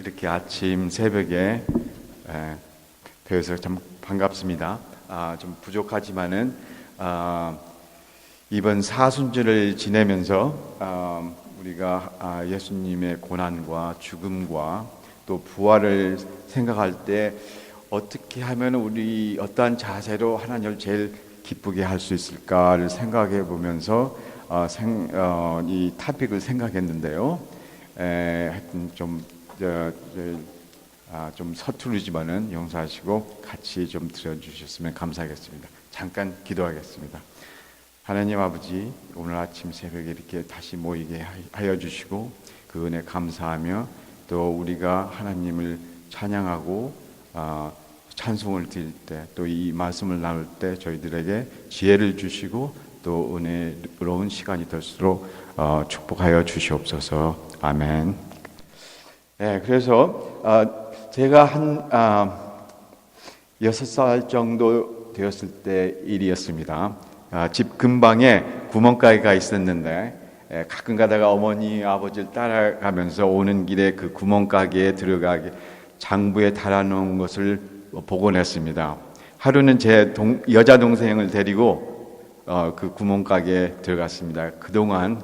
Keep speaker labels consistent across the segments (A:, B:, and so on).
A: 이렇게 아침 새벽에 뵈어서 참 반갑습니다. 좀 부족하지만은 이번 사순절을 지내면서 우리가 예수님의 고난과 죽음과 또 부활을 생각할 때 어떻게 하면 우리 어떠한 자세로 하나님을 제일 기쁘게 할 수 있을까를 생각해 보면서 이 토픽을 생각했는데요. 하여튼 좀 서투르지만은 용서하시고 같이 좀 들어주셨으면 감사하겠습니다. 잠깐 기도하겠습니다. 하나님 아버지, 오늘 아침 새벽에 이렇게 다시 모이게 하여 주시고 그 은혜 감사하며 또 우리가 하나님을 찬양하고 찬송을 드릴 때 또 이 말씀을 나눌 때 저희들에게 지혜를 주시고 또 은혜로운 시간이 될수록 축복하여 주시옵소서. 아멘. 그래서 제가 한 6살 정도 되었을 때 일이었습니다. 집 근방에 구멍가게가 있었는데 가끔 가다가 어머니 아버지를 따라가면서 오는 길에 그 구멍가게에 들어가게 장부에 달아놓은 것을 보곤 했습니다. 하루는 제 여자 동생을 데리고 그 구멍가게에 들어갔습니다. 그동안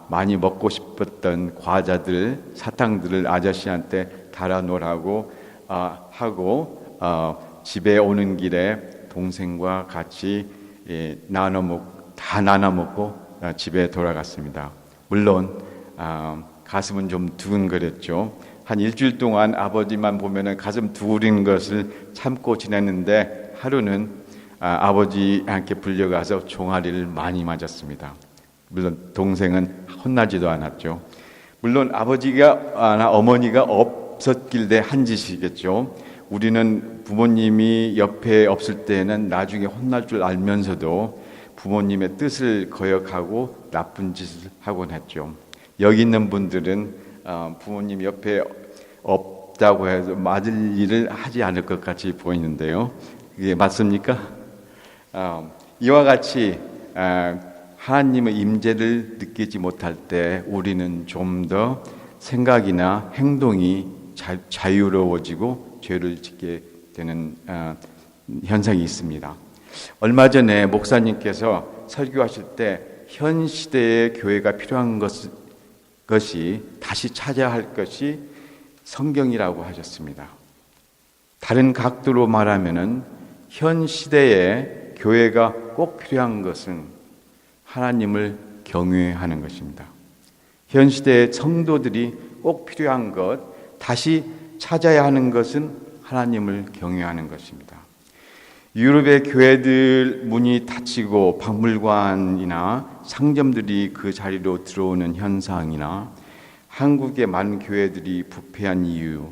A: 많이 먹고 싶었던 과자들, 사탕들을 아저씨한테 달아놓으라고 하고 집에 오는 길에 동생과 같이 다 나눠 먹고 집에 돌아갔습니다. 물론 가슴은 좀 두근거렸죠. 한 일주일 동안 아버지만 보면은 가슴 두근거리는 것을 참고 지냈는데 하루는 아버지한테 불려가서 종아리를 많이 맞았습니다. 물론 동생은 혼나지도 않았죠. 물론 아버지가 어머니가 없었길래 한 짓이겠죠. 우리는 부모님이 옆에 없을 때는 나중에 혼날 줄 알면서도 부모님의 뜻을 거역하고 나쁜 짓을 하곤 했죠. 여기 있는 분들은 부모님 옆에 없다고 해서 맞을 일을 하지 않을 것 같이 보이는데요. 이게 맞습니까? 이와 같이 하나님의 임재를 느끼지 못할 때 우리는 좀 더 생각이나 행동이 자유로워지고 죄를 짓게 되는 현상이 있습니다. 얼마 전에 목사님께서 설교하실 때 현 시대의 교회가 필요한 것이 다시 찾아야 할 것이 성경이라고 하셨습니다. 다른 각도로 말하면은 현 시대에 교회가 꼭 필요한 것은 하나님을 경외하는 것입니다. 현 시대의 성도들이 꼭 필요한 것, 다시 찾아야 하는 것은 하나님을 경외하는 것입니다. 유럽의 교회들 문이 닫히고 박물관이나 상점들이 그 자리로 들어오는 현상이나 한국의 많은 교회들이 부패한 이유,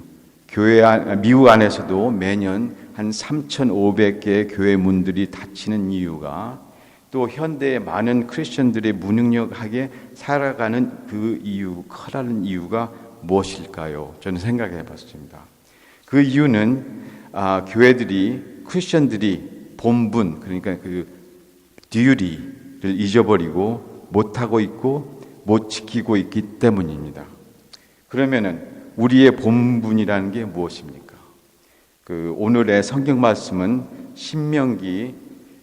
A: 미국 안에서도 매년 한 3,500개의 교회 문들이 닫히는 이유가 또 현대의 많은 크리스천들의 무능력하게 살아가는 그 이유, 커다란 이유가 무엇일까요? 저는 생각해 봤습니다. 그 이유는 크리스천들이 본분, 그러니까 그 듀티를 잊어버리고 못하고 있고 못 지키고 있기 때문입니다. 그러면은 우리의 본분이라는 게 무엇입니까? 오늘의 성경 말씀은 신명기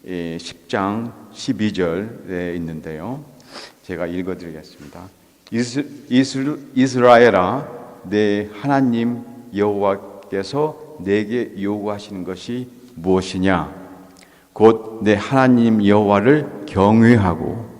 A: 10장 12절에 있는데요. 제가 읽어드리겠습니다. 이스라엘아, 내 하나님 여호와께서 내게 요구하시는 것이 무엇이냐? 곧 내 하나님 여호와를 경외하고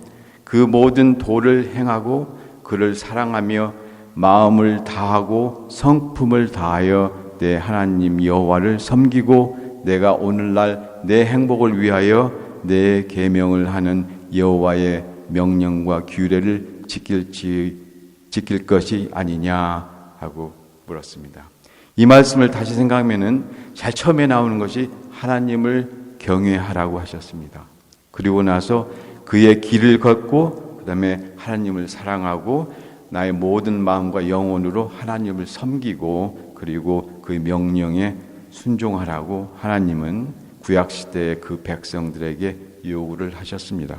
A: 그 모든 도를 행하고 그를 사랑하며 마음을 다하고 성품을 다하여 내 하나님 여호와를 섬기고 내가 오늘날 내 행복을 위하여 내 계명을 하는 여호와의 명령과 규례를 지킬 것이 아니냐 하고 물었습니다. 이 말씀을 다시 생각하면은 제일 처음에 나오는 것이 하나님을 경외하라고 하셨습니다. 그리고 나서 그의 길을 걷고 그다음에 하나님을 사랑하고 나의 모든 마음과 영혼으로 하나님을 섬기고 그리고 그 명령에 순종하라고 하나님은 구약시대의 그 백성들에게 요구를 하셨습니다.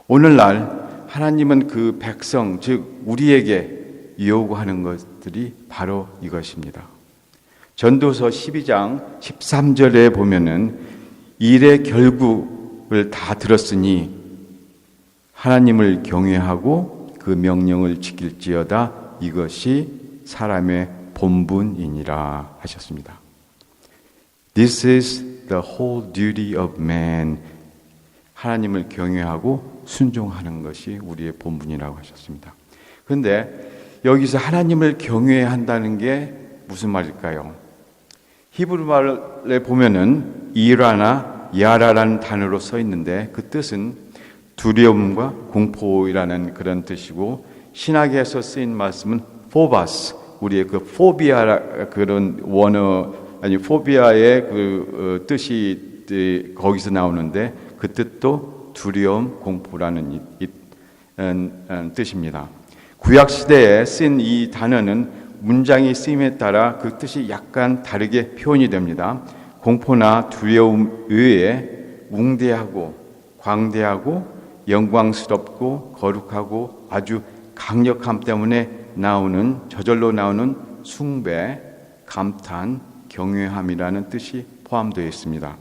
A: 오늘날 하나님은 그 백성, 즉 우리에게 요구하는 것들이 바로 이것입니다. 전도서 12장 13절에 보면은 일의 결국을 다 들었으니 하나님을 경외하고 그 명령을 지킬지어다 이것이 사람의 본분이니라 하셨습니다. This is the whole duty of man. 하나님을 경외하고 순종하는 것이 우리의 본분이라고 하셨습니다. 그런데 여기서 하나님을 경외한다는 게 무슨 말일까요? 히브리 말에 보면은 이라나 야라라는 단어로 써 있는데 그 뜻은 두려움과 공포이라는 그런 뜻이고, 신학에서 쓰인 말씀은 포바스, 우리의 그 포비아 그런 원어 아니 포비아의 그 뜻이 거기서 나오는데 그 뜻도 두려움, 공포라는 뜻입니다. 구약 시대에 쓴 이 단어는 문장이 쓰임에 따라 그 뜻이 약간 다르게 표현이 됩니다. 공포나 두려움 외에 웅대하고 광대하고 영광스럽고 거룩하고 아주 강력함 때문에 나오는, 저절로 나오는 숭배, 감탄, 경외함이라는 뜻이 포함되어 있습니다.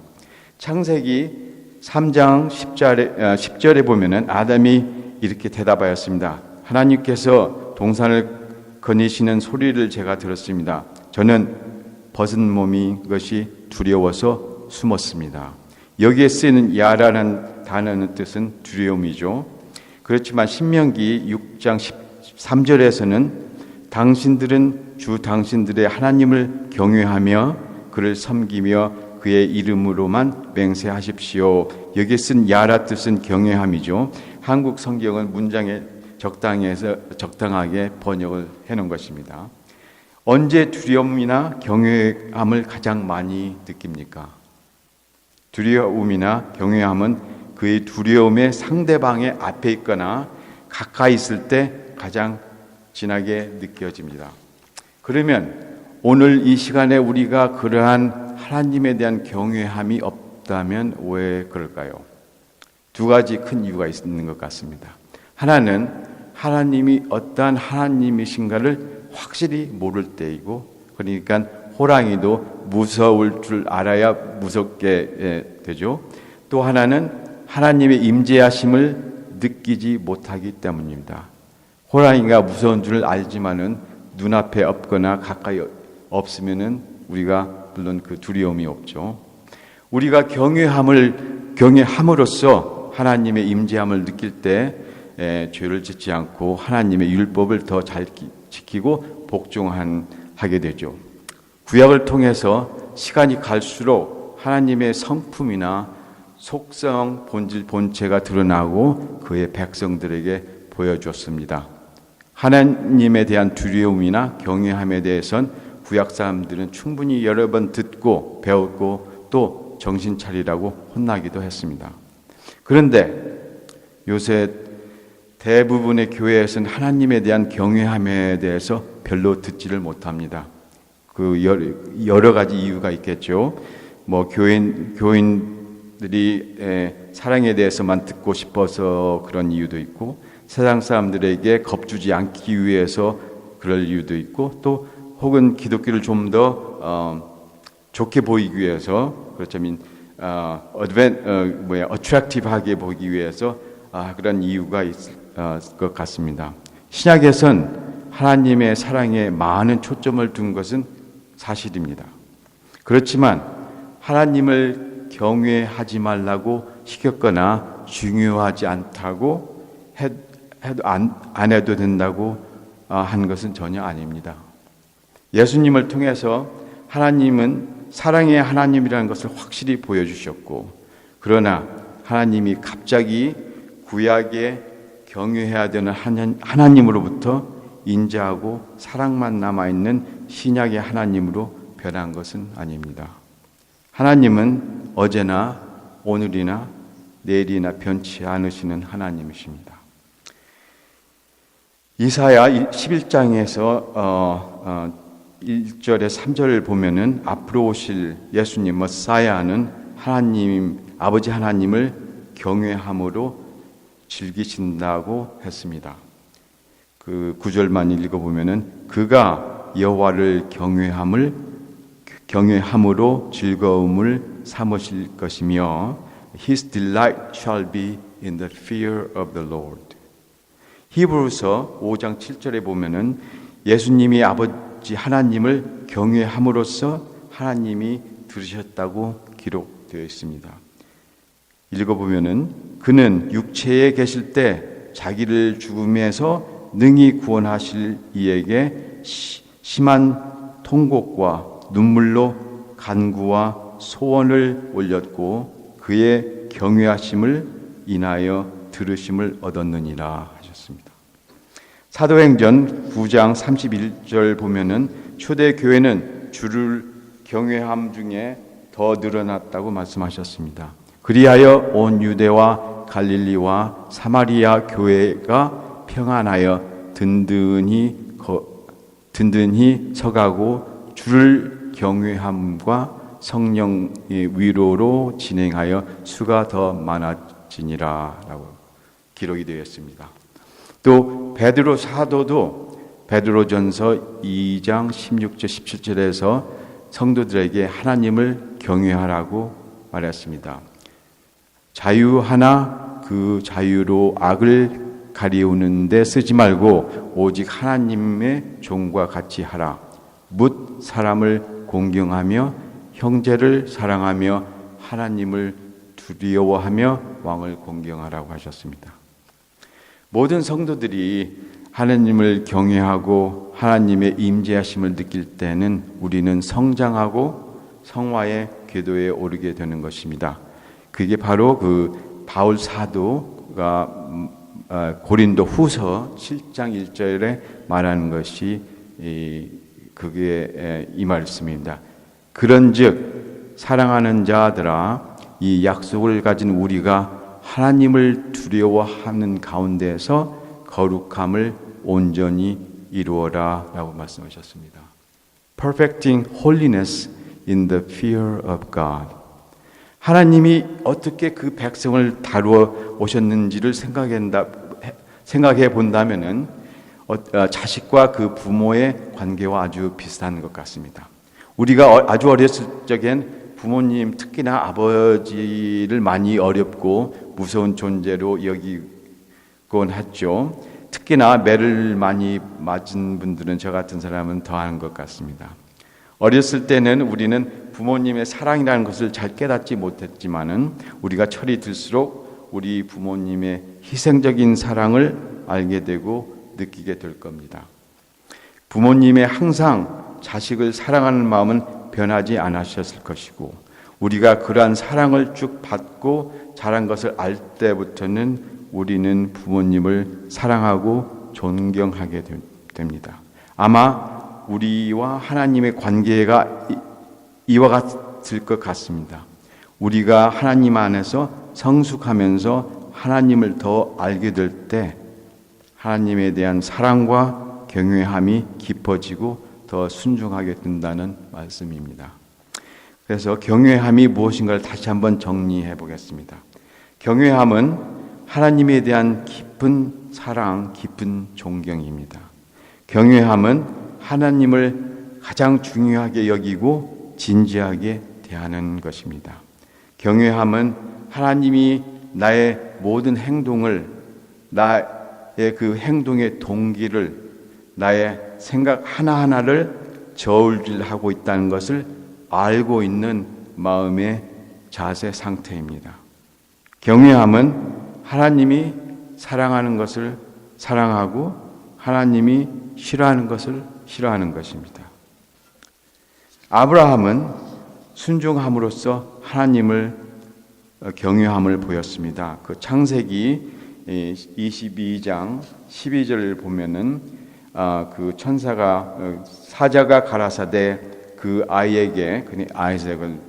A: 창세기 3장 10절에 보면은 아담이 이렇게 대답하였습니다. 하나님께서 동산을 거니시는 소리를 제가 들었습니다. 저는 벗은 몸이 것이 두려워서 숨었습니다. 여기에 쓰이는 야라는 단어의 뜻은 두려움이죠. 그렇지만 신명기 6장 13절에서는 당신들은 주 당신들의 하나님을 경외하며 그를 섬기며 그의 이름으로만 맹세하십시오. 여기에 쓴 야라 뜻은 경외함이죠. 한국 성경은 문장에 적당하게 번역을 해놓은 것입니다. 언제 두려움이나 경외함을 가장 많이 느낍니까? 두려움이나 경외함은 그의 두려움의 상대방의 앞에 있거나 가까이 있을 때 가장 진하게 느껴집니다. 그러면 오늘 이 시간에 우리가 그러한 하나님에 대한 경외함이 없다면 왜 그럴까요? 두 가지 큰 이유가 있는 것 같습니다. 하나는 하나님이 어떠한 하나님이신가를 확실히 모를 때이고, 그러니까 호랑이도 무서울 줄 알아야 무섭게 되죠. 또 하나는 하나님의 임재하심을 느끼지 못하기 때문입니다. 호랑이가 무서운 줄 알지만은 눈앞에 없거나 가까이 없으면은 우리가 물론 그 두려움이 없죠. 우리가 경외함으로써 하나님의 임재함을 느낄 때 죄를 짓지 않고 하나님의 율법을 더 잘 지키고 복종하게 되죠. 구약을 통해서 시간이 갈수록 하나님의 성품이나 속성, 본질, 본체가 드러나고 그의 백성들에게 보여줬습니다. 하나님에 대한 두려움이나 경외함에 대해선 구약 사람들은 충분히 여러 번 듣고 배웠고 또 정신 차리라고 혼나기도 했습니다. 그런데 요새 대부분의 교회에서는 하나님에 대한 경외함에 대해서 별로 듣지를 못합니다. 그 여러 가지 이유가 있겠죠. 뭐 교인들이 사랑에 대해서만 듣고 싶어서 그런 이유도 있고, 세상 사람들에게 겁주지 않기 위해서 그럴 이유도 있고, 또 혹은 기독교를 좀 더 좋게 보이기 위해서, 그렇자면 어트랙티브하게 보이기 위해서 그런 이유가 있을 것 같습니다. 신약에선 하나님의 사랑에 많은 초점을 둔 것은 사실입니다. 그렇지만 하나님을 경외하지 말라고 시켰거나 중요하지 않다고 해도 안 해도 된다고 한 것은 전혀 아닙니다. 예수님을 통해서 하나님은 사랑의 하나님이라는 것을 확실히 보여주셨고, 그러나 하나님이 갑자기 구약에 경외해야 되는 하나님으로부터 인자하고 사랑만 남아있는 신약의 하나님으로 변한 것은 아닙니다. 하나님은 어제나 오늘이나 내일이나 변치 않으시는 하나님이십니다. 이사야 11장에서 1절에 3절을 보면은 앞으로 오실 예수님 머사야는 하나님 아버지 하나님을 경외함으로 즐기신다고 했습니다. 그 구절만 읽어보면은 그가 여호와를 경외함으로 즐거움을 삼으실 것이며 His delight shall be in the fear of the Lord. 히브리서 5장 7절에 보면은 예수님이 아버지 하나님을 경외함으로써 하나님이 들으셨다고 기록되어 있습니다. 읽어보면은 그는 육체에 계실 때 자기를 죽음에서 능히 구원하실 이에게 심한 통곡과 눈물로 간구와 소원을 올렸고 그의 경외하심을 인하여 들으심을 얻었느니라 하셨습니다. 사도행전 9장 31절 보면은 초대교회는 주를 경외함 중에 더 늘어났다고 말씀하셨습니다. 그리하여 온 유대와 갈릴리와 사마리아 교회가 평안하여 든든히 서가고 주를 경외함과 성령의 위로로 진행하여 수가 더 많아지니라 라고 기록이 되었습니다. 또 베드로 사도도 베드로전서 2장 16절 17절에서 성도들에게 하나님을 경외하라고 말했습니다. 자유하나 그 자유로 악을 가리우는 데 쓰지 말고 오직 하나님의 종과 같이 하라. 묻 사람을 공경하며 형제를 사랑하며 하나님을 두려워하며 왕을 공경하라고 하셨습니다. 모든 성도들이 하나님을 경외하고 하나님의 임재하심을 느낄 때는 우리는 성장하고 성화의 궤도에 오르게 되는 것입니다. 그게 바로 그 바울 사도가 고린도 후서 7장 1절에 말하는 것이 그게 이 말씀입니다. 그런즉 사랑하는 자들아 이 약속을 가진 우리가 하나님을 두려워하는 가운데서 거룩함을 온전히 이루어라 라고 말씀하셨습니다. Perfecting holiness in the fear of God. 하나님이 어떻게 그 백성을 다루어 오셨는지를 생각해 본다면은 자식과 그 부모의 관계와 아주 비슷한 것 같습니다. 우리가 아주 어렸을 적엔 부모님, 특히나 아버지를 많이 어렵고 무서운 존재로 여기곤 했죠. 특히나 매를 많이 맞은 분들은 저 같은 사람은 더하는 것 같습니다. 어렸을 때는 우리는 부모님의 사랑이라는 것을 잘 깨닫지 못했지만은 우리가 철이 들수록 우리 부모님의 희생적인 사랑을 알게 되고 느끼게 될 겁니다. 부모님의 항상 자식을 사랑하는 마음은 변하지 않으셨을 것이고 우리가 그러한 사랑을 쭉 받고 자란 것을 알 때부터는 우리는 부모님을 사랑하고 존경하게 됩니다. 아마 우리와 하나님의 관계가 이와 같을 것 같습니다. 우리가 하나님 안에서 성숙하면서 하나님을 더 알게 될 때 하나님에 대한 사랑과 경외함이 깊어지고 더 순종하게 된다는 말씀입니다. 그래서 경외함이 무엇인가를 다시 한번 정리해 보겠습니다. 경외함은 하나님에 대한 깊은 사랑, 깊은 존경입니다. 경외함은 하나님을 가장 중요하게 여기고 진지하게 대하는 것입니다. 경외함은 하나님이 나의 모든 행동을, 나의 그 행동의 동기를, 나의 생각 하나하나를 저울질하고 있다는 것을 알고 있는 마음의 자세 상태입니다. 경외함은 하나님이 사랑하는 것을 사랑하고 하나님이 싫어하는 것을 싫어하는 것입니다. 아브라함은 순종함으로써 하나님을 경외함을 보였습니다. 그 창세기 22장 12절을 보면은 그 천사가 사자가 가라사대 그 아이에게 아이색을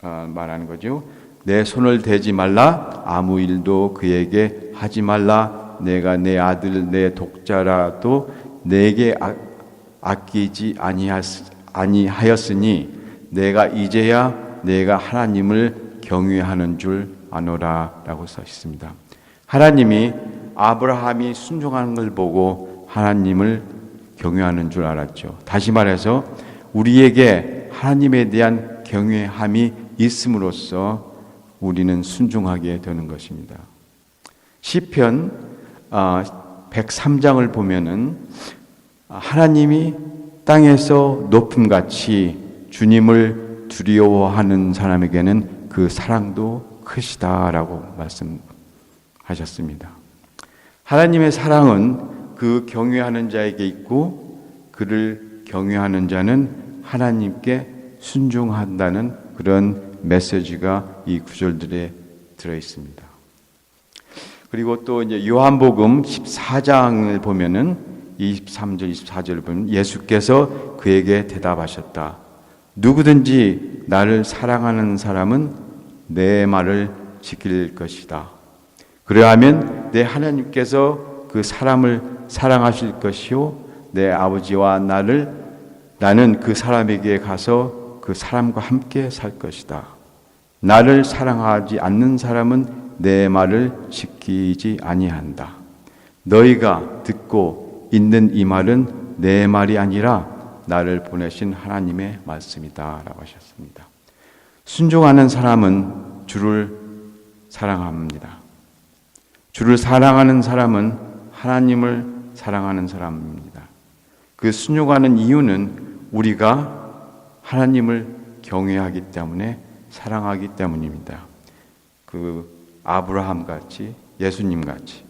A: 말하는 거죠. 내 손을 대지 말라, 아무 일도 그에게 하지 말라. 내가 내 아들 내 독자라도 내게 아끼지 아니하였으니 내가 이제야 내가 하나님을 경외하는 줄 아노라 라고 써 있습니다. 하나님이 아브라함이 순종하는 걸 보고 하나님을 경외하는 줄 알았죠. 다시 말해서 우리에게 하나님에 대한 경외함이 있음으로써 우리는 순종하게 되는 것입니다. 시편 103장을 보면은 하나님이 땅에서 높음같이 주님을 두려워하는 사람에게는 그 사랑도 크시다라고 말씀하셨습니다. 하나님의 사랑은 그 경외하는 자에게 있고 그를 경외하는 자는 하나님께 순종한다는 그런 메시지가 이 구절들에 들어 있습니다. 그리고 또 이제 요한복음 14장을 보면은 23절, 24절을 보면 예수께서 그에게 대답하셨다. 누구든지 나를 사랑하는 사람은 내 말을 지킬 것이다. 그러하면 내 하나님께서 그 사람을 사랑하실 것이요 내 아버지와 나는 그 사람에게 가서 그 사람과 함께 살 것이다. 나를 사랑하지 않는 사람은 내 말을 지키지 아니한다. 너희가 듣고 있는 이 말은 내 말이 아니라 나를 보내신 하나님의 말씀이다 라고 하셨습니다. 순종하는 사람은 주를 사랑합니다. 주를 사랑하는 사람은 하나님을 사랑하는 사람입니다. 그 순종하는 이유는 우리가 하나님을 경외하기 때문에 사랑하기 때문입니다. 그 아브라함 같이 예수님 같이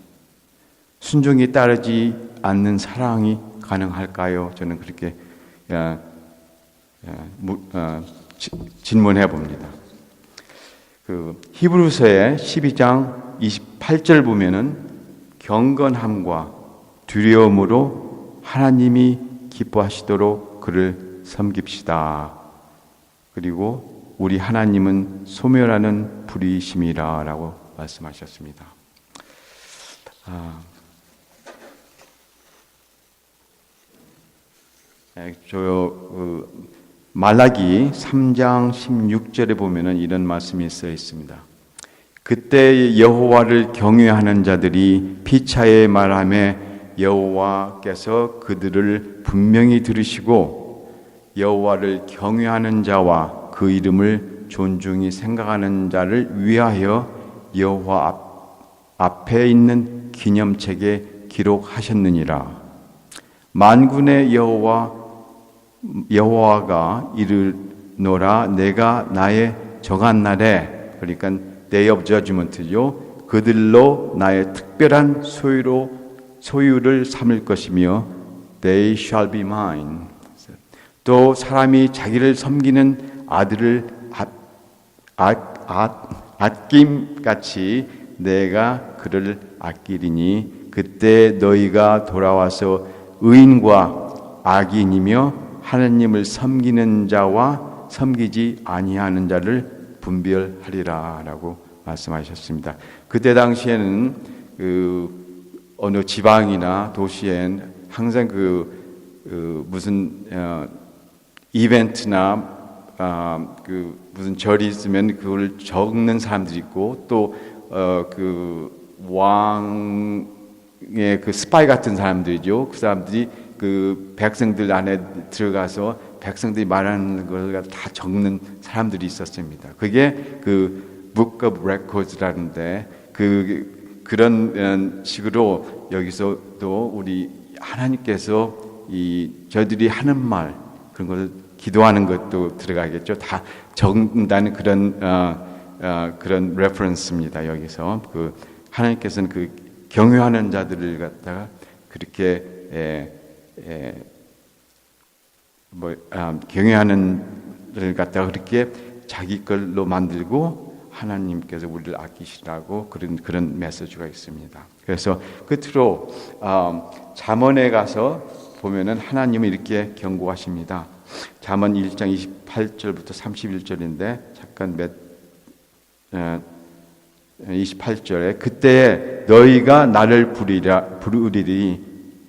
A: 순종이 따르지 않는 사랑이 가능할까요? 저는 그렇게 질문해 봅니다. 그 히브리서의 12장 28절 보면은 경건함과 두려움으로 하나님이 기뻐하시도록 그를 섬깁시다. 그리고 우리 하나님은 소멸하는 불이심이라 라고 말씀하셨습니다. 말라기 3장 16절에 보면은 이런 말씀이 써 있습니다. 그때 여호와를 경외하는 자들이 피차에 말하며 여호와께서 그들을 분명히 들으시고 여호와를 경외하는 자와 그 이름을 존중히 생각하는 자를 위하여 여호와 앞에 있는 기념책에 기록하셨느니라. 만군의 여호와가 이르노라. 내가 나의 정한 날에, 그러니까 Day of Judgment죠. 그들로 나의 특별한 소유를 삼을 것이며 They shall be mine. 또 사람이 자기를 섬기는 아들을 아낌같이 내가 그를 아끼리니 그때 너희가 돌아와서 의인과 악인이며 하나님을 섬기는 자와 섬기지 아니하는 자를 분별하리라 라고 말씀하셨습니다. 그때 당시에는 어느 지방이나 도시엔 항상 무슨 이벤트나 무슨 절이 있으면 그걸 적는 사람들이 있고 또 왕의 스파이 같은 사람들이죠. 그 사람들이 그 백성들 안에 들어가서 백성들이 말하는 걸 다 적는 사람들이 있었습니다. 그게 그 Book of Records라는데 그런 식으로 여기서도 우리 하나님께서 저희들이 하는 말 그런 걸 기도하는 것도 들어가겠죠. 다 적는다는 그런 레퍼런스입니다. 여기서 하나님께서는 그 경외하는 자들을 갖다가 그렇게 경외하는 를 갖다가 그렇게 자기 걸로 만들고 하나님께서 우리를 아끼시라고 그런 메시지가 있습니다. 그래서 끝으로 잠언에 가서 보면은 하나님은 이렇게 경고하십니다. 잠언 1장 28절부터 31절인데 잠깐 28절에 그때 너희가 나를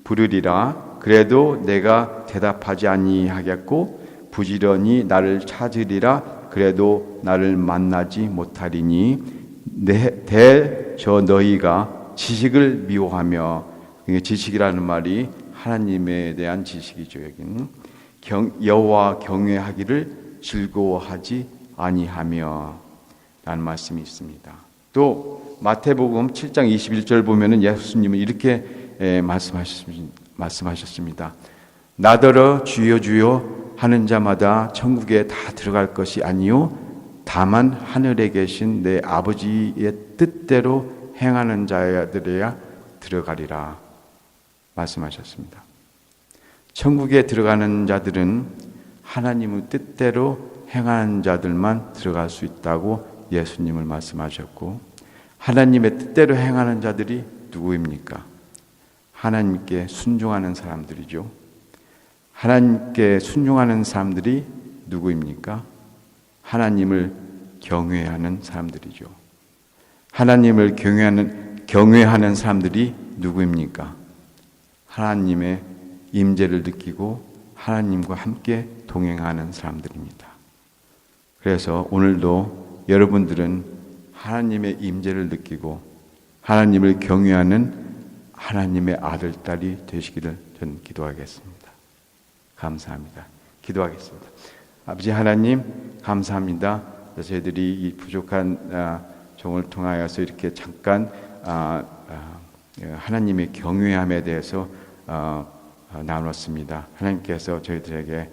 A: 부르리라 그래도 내가 대답하지 아니하겠고 부지런히 나를 찾으리라 그래도 나를 만나지 못하리니 저 너희가 지식을 미워하며 지식이라는 말이 하나님에 대한 지식이죠. 여기는 여호와 경외하기를 즐거워하지 아니하며 라는 말씀이 있습니다. 또 마태복음 7장 21절 보면은 예수님은 이렇게 말씀하셨습니다. 나더러 주여 주여 하는 자마다 천국에 다 들어갈 것이 아니요 다만 하늘에 계신 내 아버지의 뜻대로 행하는 자들에야 들어가리라 말씀하셨습니다. 천국에 들어가는 자들은 하나님의 뜻대로 행하는 자들만 들어갈 수 있다고 예수님을 말씀하셨고, 하나님의 뜻대로 행하는 자들이 누구입니까? 하나님께 순종하는 사람들이죠. 하나님께 순종하는 사람들이 누구입니까? 하나님을 경외하는 사람들이죠. 하나님을 경외하는 사람들이 누구입니까? 하나님의 임재를 느끼고 하나님과 함께 동행하는 사람들입니다. 그래서 오늘도 여러분들은 하나님의 임재를 느끼고 하나님을 경외하는 하나님의 아들, 딸이 되시기를 저는 기도하겠습니다. 감사합니다. 기도하겠습니다. 아버지 하나님 감사합니다. 저희들이 이 부족한 종을 통하여서 이렇게 잠깐 하나님의 경외함에 대해서 나눴습니다. 하나님께서 저희들에게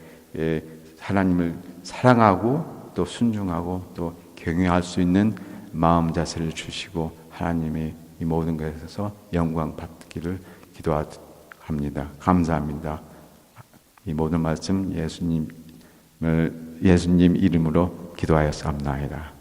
A: 하나님을 사랑하고 또 순종하고 또 경외할 수 있는 마음 자세를 주시고 하나님의 이 모든 것에서 영광 받기를 기도합니다. 감사합니다. 이 모든 말씀 예수님 이름으로 기도하였사옵나이다.